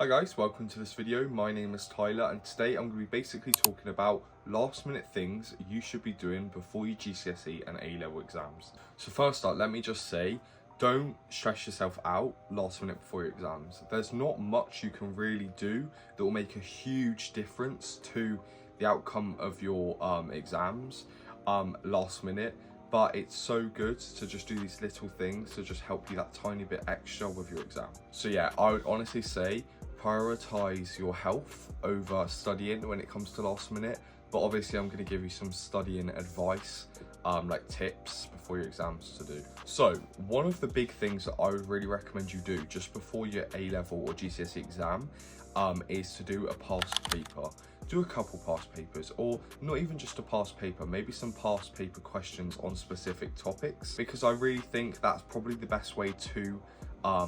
Hi guys, welcome to this video. My name is Tyler and today I'm going to be basically talking about last minute things you should be doing before your GCSE and A-level exams. So first up, let me just say, don't stress yourself out last minute before your exams. There's not much you can really do that will make a huge difference to the outcome of your exams last minute. But it's so good to just do these little things to just help you that tiny bit extra with your exam. So yeah, I would honestly say prioritize your health over studying when it comes to last minute. But obviously I'm going to give you some studying advice, like tips before your exams to do. So one of the big things that I would really recommend you do just before your A-level or GCSE exam is to do a past paper. Do a couple past papers, or not even just a past paper, maybe some past paper questions on specific topics, because I really think that's probably the best way to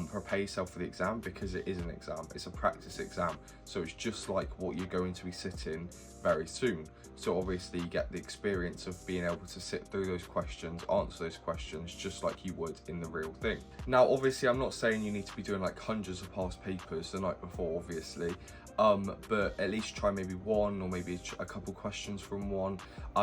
prepare yourself for the exam, because it is an exam, it's a practice exam, so it's just like what you're going to be sitting very soon. So obviously you get the experience of being able to sit through those questions, answer those questions just like you would in the real thing. Now obviously I'm not saying you need to be doing like hundreds of past papers the night before, obviously, but at least try maybe one or maybe a couple questions from one,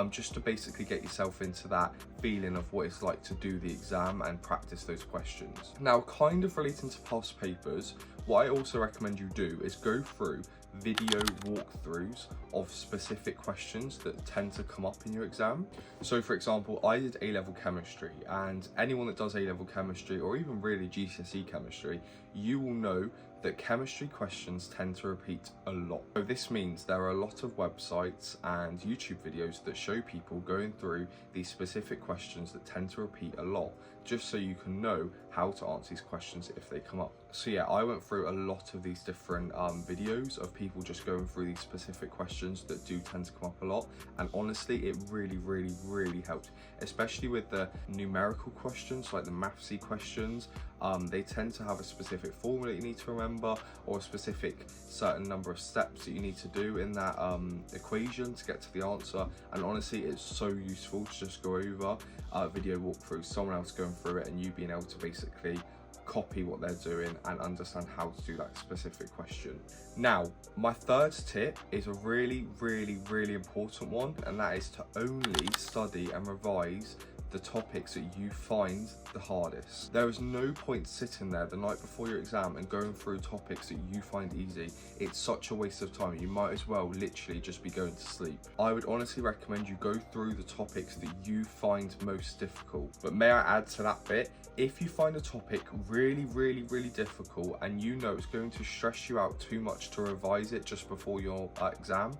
just to basically get yourself into that feeling of what it's like to do the exam and practice those questions. Now kind of relating to past papers, what I also recommend you do is go through video walkthroughs of specific questions that tend to come up in your exam. So for example, I did A-level chemistry, and anyone that does A-level chemistry or even really GCSE chemistry, you will know that chemistry questions tend to repeat a lot. So this means there are a lot of websites and YouTube videos that show people going through these specific questions that tend to repeat a lot, just so you can know how to answer these questions if they come up. So yeah, I went through a lot of these different videos of people just going through these specific questions that do tend to come up a lot, and honestly it really helped, especially with the numerical questions, like the mathsy questions. They tend to have a specific formula you need to remember, or a specific certain number of steps that you need to do in that equation to get to the answer, and honestly it's so useful to just go over video walkthrough, someone else going through it and you being able to basically copy what they're doing and understand how to do that specific question. Now my third tip is a really important one, and that is to only study and revise the topics that you find the hardest. There is no point sitting there the night before your exam and going through topics that you find easy. It's such a waste of time. You might as well literally just be going to sleep. I would honestly recommend you go through the topics that you find most difficult. But may I add to that bit, if you find a topic really difficult and you know it's going to stress you out too much to revise it just before your exam,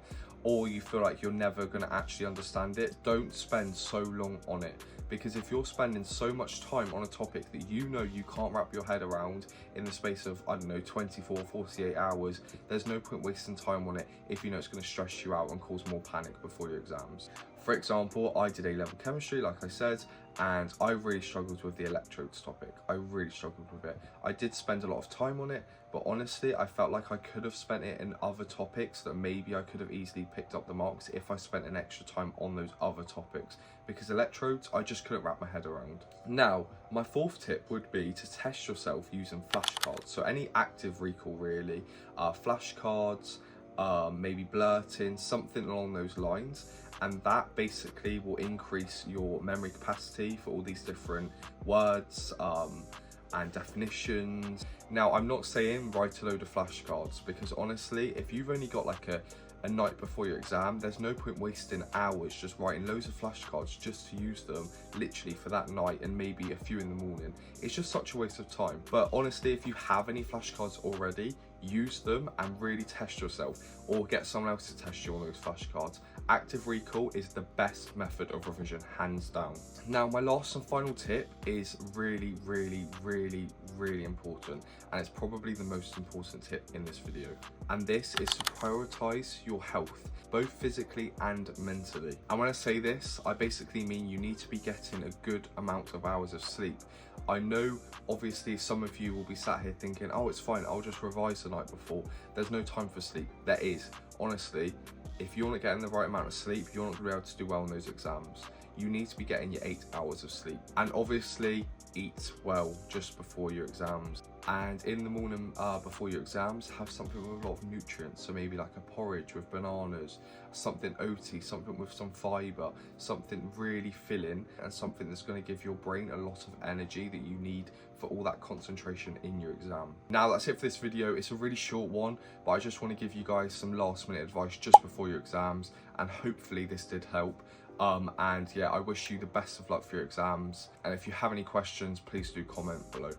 or you feel like you're never going to actually understand it, don't spend so long on it. Because if you're spending so much time on a topic that you know you can't wrap your head around in the space of, I don't know, 24, 48 hours, there's no point wasting time on it if you know it's going to stress you out and cause more panic before your exams. For example, I did A-level chemistry, like I said, and I really struggled with the electrodes topic. I really struggled with it. I did spend a lot of time on it, but honestly, I felt like I could have spent it in other topics that maybe I could have easily picked up the marks if I spent an extra time on those other topics, because electrodes, I just couldn't wrap my head around. Now, my fourth tip would be to test yourself using flashcards. So any active recall really, flashcards, maybe blurting, something along those lines. And that basically will increase your memory capacity for all these different words and definitions. Now, I'm not saying write a load of flashcards, because honestly, if you've only got like a night before your exam, there's no point wasting hours just writing loads of flashcards just to use them literally for that night and maybe a few in the morning. It's just such a waste of time. But honestly, if you have any flashcards already, use them and really test yourself, or get someone else to test you on those flashcards. Active recall is the best method of revision, hands down. Now my last and final tip is really important, and it's probably the most important tip in this video, and this is to prioritize your health, both physically and mentally. And when I say this, I basically mean you need to be getting a good amount of hours of sleep. I know obviously some of you will be sat here thinking, oh it's fine, I'll just revise the night before. There's no time for sleep. There is. Honestly, if you're not getting the right amount of sleep, you're not going to be able to do well in those exams. You need to be getting your 8 hours of sleep, and obviously eat well just before your exams. And in the morning before your exams, have something with a lot of nutrients. So maybe like a porridge with bananas, something oaty, something with some fibre, something really filling, and something that's going to give your brain a lot of energy that you need for all that concentration in your exam. Now that's it for this video. It's a really short one, but I just want to give you guys some last minute advice just before your exams, and hopefully this did help. And yeah, I wish you the best of luck for your exams, and if you have any questions, please do comment below.